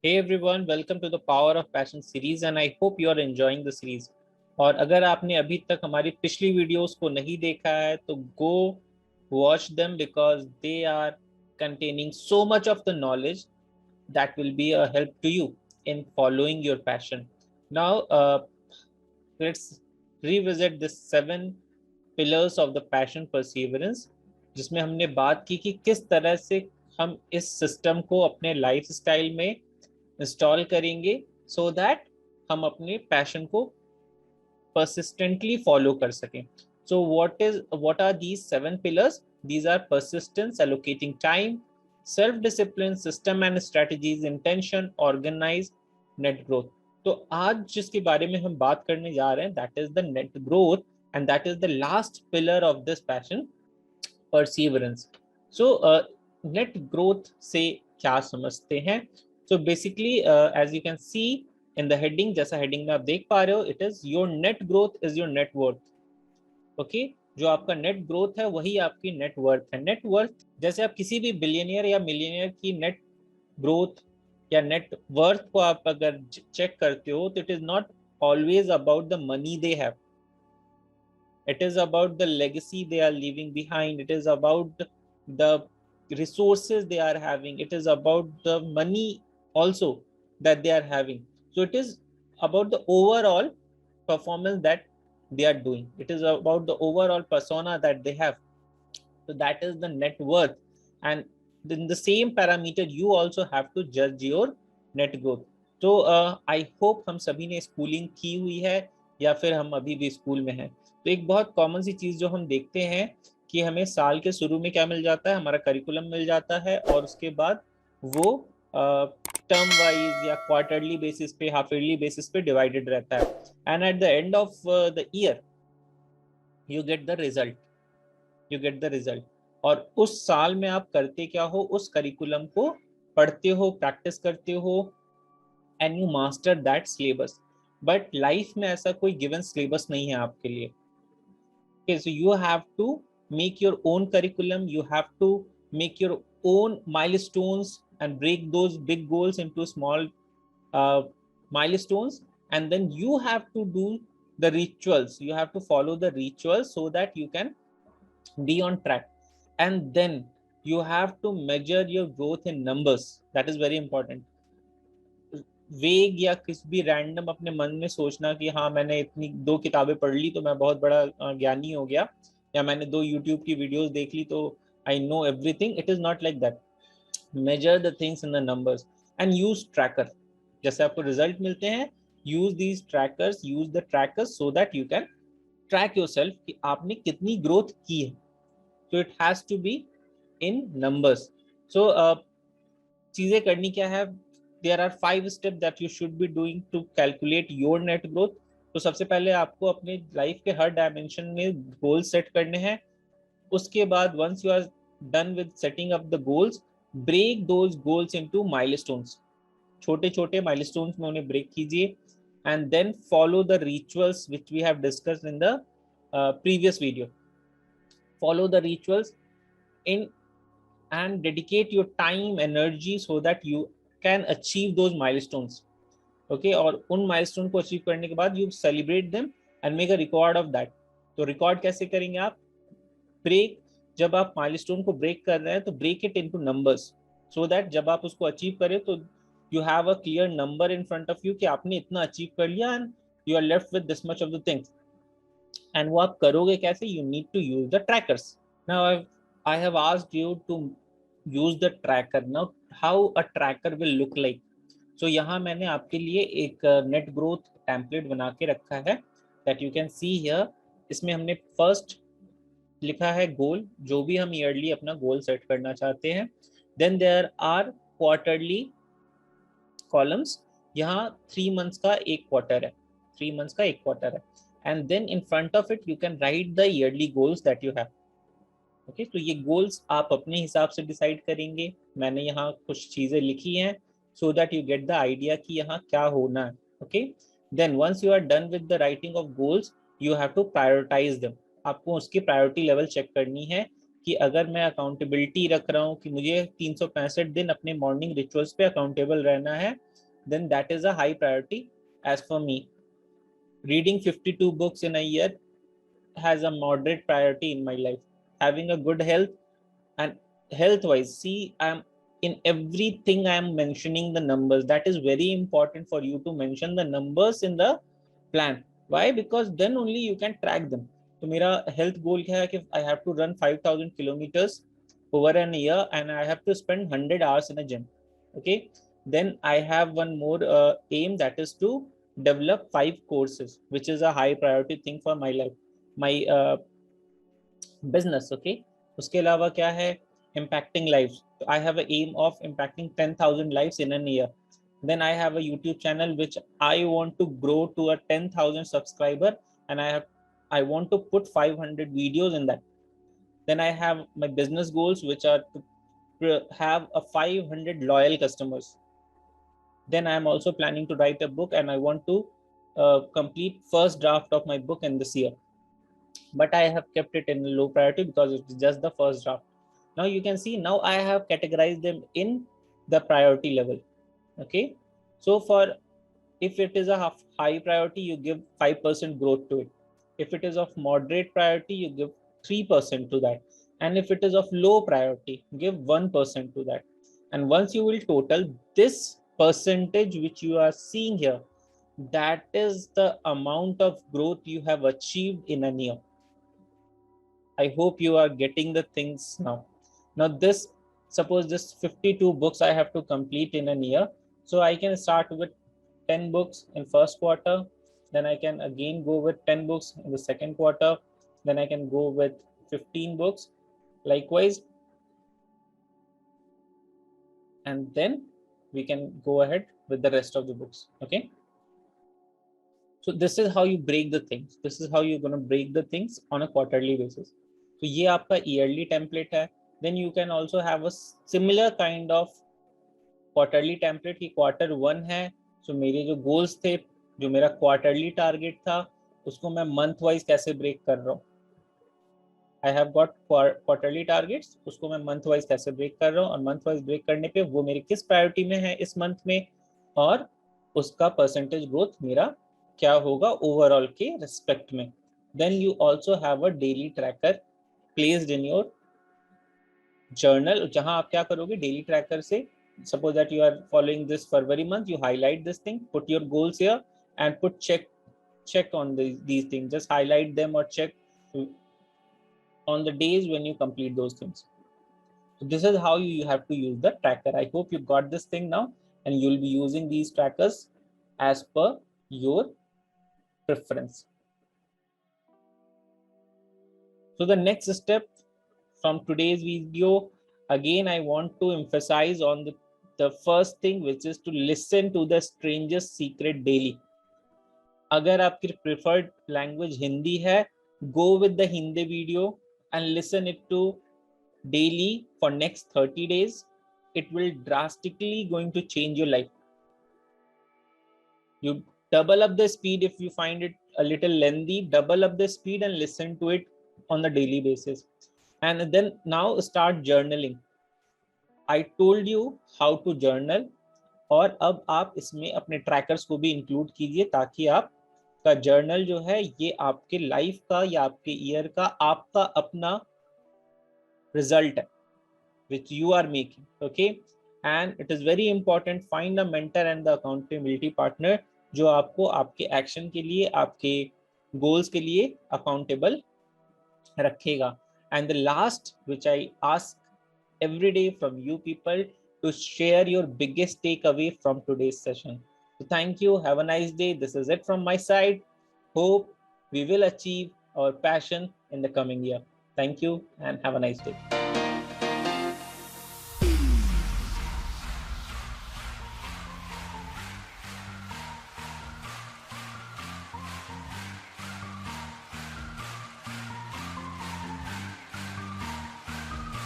Hey everyone, welcome to the Power of Passion series and I hope you are enjoying the series. और अगर आपने अभी तक हमारी पिछली वीडियोस को नहीं देखा है तो go watch them because they are containing so much of the knowledge that will be a help to you in following your passion. Now, let's revisit the 7 pillars of the passion perseverance, जिसमें हमने बात की कि किस तरह से हम इस सिस्टम को अपने लाइफ स्टाइल में इंस्टॉल करेंगे सो दैट हम अपने पैशन को persistently follow कर सकें. So what are these 7 pillars? These are persistence, allocating time, self discipline, system and strategies, intention, organize, net growth. तो आज जिसके बारे में हम बात करने जा रहे हैं that is the net growth and that is the last pillar of this passion, perseverance. So net growth से क्या समझते हैं? So basically as you can see in the heading, जैसा heading में आप देख पा रहे हो, it is your net growth is your net worth. Okay? जो आपका नेट ग्रोथ है वही आपकी नेट वर्थ है. नेट वर्थ जैसे आप किसी भी बिलियनियर या मिलियनियर की नेट ग्रोथ या नेट वर्थ को आप अगर चेक करते हो तो it is not always about the money they have. It is about the legacy they are leaving behind. It is about the resources they are having. It is about the money also that they are having. So it is about the overall performance that they are doing. It is about the overall persona that they have. So that is the net worth. And in the same parameter, you also have to judge your net growth. तो I hope हम सभी ने schooling की हुई है या फिर हम अभी भी स्कूल में हैं. तो एक बहुत कॉमन सी चीज जो हम देखते हैं कि हमें साल के शुरू में क्या मिल जाता है, हमारा करिकुलम मिल जाता है और उसके बाद वो टर्म वाइज या क्वार्टरली बेसिस पे, हाफ ईयरली बेसिस पे डिवाइडेड रहता है. And at the end of the year you get the result. You get the result और उस साल में आप करते क्या हो, उस करिकुलम को पढ़ते हो, प्रैक्टिस करते हो and you master that syllabus. But life में ऐसा कोई गिवन सिलेबस नहीं है आपके लिए. Okay, so you have to make your own curriculum, you have to make your own milestones and break those big goals into small milestones, and then you have to do the rituals, you have to follow the rituals so that you can be on track. And then you have to measure your growth in numbers. That is very important. वेग या किस भी random अपने मन में सोचना कि हाँ मैंने इतनी 2 किताबें पढ़ ली तो मैं बहुत बड़ा ज्ञानी हो गया, या मैंने 2 यूट्यूब की वीडियोस देख ली तो I know everything. It is not like that. Measure the things in the numbers and use tracker. जैसे आपको रिजल्ट मिलते हैं, use these trackers, use the trackers so that you can track yourself कि आपने कितनी ग्रोथ की है. So it has to be in numbers. So चीजें करनी क्या है, there are 5 steps that you should be doing to calculate your net growth. तो सबसे पहले आपको अपने लाइफ के हर डायमेंशन में गोल सेट करने हैं. उसके बाद once you are done with setting up the goals, break those goals into milestones. छोटे छोटे milestones में उन्हें break कीजिए and then follow the rituals which we have discussed in the previous video. Follow the rituals in and dedicate your time, energy so that you can achieve those milestones. Okay, और उन milestone को achieve करने के बाद you celebrate them and make a record of that. तो record कैसे करेंगे आप? break, जब आप milestone को break कर रहे हैं तो break it into numbers so that जब आप उसको achieve करें तो you have a clear number in front of you कि आपने इतना achieve कर लिया and you are left with this much of the things. and वो आप करोगे कैसे? You need to use the trackers. Now I have asked you to use the tracker. Now how a tracker will look like? So यहाँ मैंने आपके लिए एक net growth template बना के रखा है that you can see here. इसमें हमने फर्स्ट लिखा है गोल, जो भी हम ईयरली अपना गोल सेट करना चाहते हैं. Then there are quarterly columns. यहाँ 3 months का एक क्वार्टर है, 3 months का एक क्वार्टर है. And then in front of it you can write the yearly goals that you have. Okay, तो ये गोल्स आप अपने हिसाब से डिसाइड करेंगे. मैंने यहाँ कुछ चीजें लिखी हैं so that you get the idea कि यहाँ क्या होना है. Okay, then once you are done with the writing of goals, you have to prioritize them. आपको उसकी प्रायोरिटी लेवल चेक करनी है कि अगर मैं अकाउंटेबिलिटी रख रहा हूँ कि मुझे 365 दिन अपने मॉर्निंग रिचुअल्स पे अकाउंटेबल रहना है, then that is a high priority as for me. Reading 52 books in a year has a moderate priority in my life. Having a good health, and health wise, see, I'm in everything I'm mentioning the numbers. That is very important for you to mention the numbers in the plan. Why? Because then only you can track them. So मेरा health goal क्या है कि I have to run 5,000 kilometers over an year and I have to spend 100 hours in a gym. Okay, then I have one more aim, that is to develop 5 courses, which is a high priority thing for my life, my business. Okay, उसके अलावा क्या है, impacting lives. So I have an aim of impacting 10,000 lives in a year. Then I have a YouTube channel which I want to grow to a 10,000 subscriber, and I want to put 500 videos in that. Then I have my business goals, which are to have a 500 loyal customers. Then I am also planning to write a book, and I want to complete first draft of my book in this year. But I have kept it in low priority because it's just the first draft. Now you can see, now I have categorized them in the priority level. Okay, so for, if it is a high priority, you give 5% growth to it. If it is of moderate priority, you give 3% to that. And if it is of low priority, give 1% to that. And once you will total this percentage which you are seeing here, that is the amount of growth you have achieved in a year. I hope you are getting the things now. Now this, suppose this 52 books I have to complete in a year. So I can start with 10 books in first quarter. Then I can again go with 10 books in the second quarter. Then I can go with 15 books. Likewise. And then we can go ahead with the rest of the books. Okay. So this is how you break the things. This is how you're going to break the things on a quarterly basis. So ये आपका yearly template है. Then you can also have a similar kind of quarterly template कि quarter 1 है. So मेरे जो goals थे, जो मेरा quarterly target था, उसको मैं month wise कैसे break कर रहा हूँ. I have got quarterly targets, उसको मैं month wise कैसे break कर रहा हूँ, और month wise break करने पे वो मेरी किस priority में है इस month में, और उसका percentage growth मेरा क्या होगा overall के respect में. Then you also have a daily tracker placed in your journal, जहां आप क्या करोगे daily tracker से, suppose that you are following this February month, you highlight this thing, put your goals here and put check on these things, just highlight them or check on the days when you complete those things. So this is how you have to use the tracker. I hope you got this thing now, and you'll be using these trackers as per your preference. So the next step from today's video, again, I want to emphasize on the first thing, which is to listen to the Strangers Secret daily. अगर आपकी preferred language Hindi है, go with the Hindi video and listen it to daily for next 30 days. It will drastically going to change your life. You double up the speed if you find it a little lengthy, double up the speed and listen to it on the daily basis. And then now start journaling. I told you how to journal, और अब आप इसमें अपने trackers को भी include कीजिए ताकि आप का जर्नल जो है ये आपके लाइफ का या आपके ईयर का आपका अपना रिजल्ट है which you are making. Okay, and it is very important, find a mentor and the accountability partner जो आपको आपके एक्शन के लिए, आपके गोल्स के लिए अकाउंटेबल रखेगा. And the last, which I ask every day from you people, to share your biggest takeaway from today's session. So thank you, have a nice day. This is it from my side. Hope we will achieve our passion in the coming year. Thank you and have a nice day.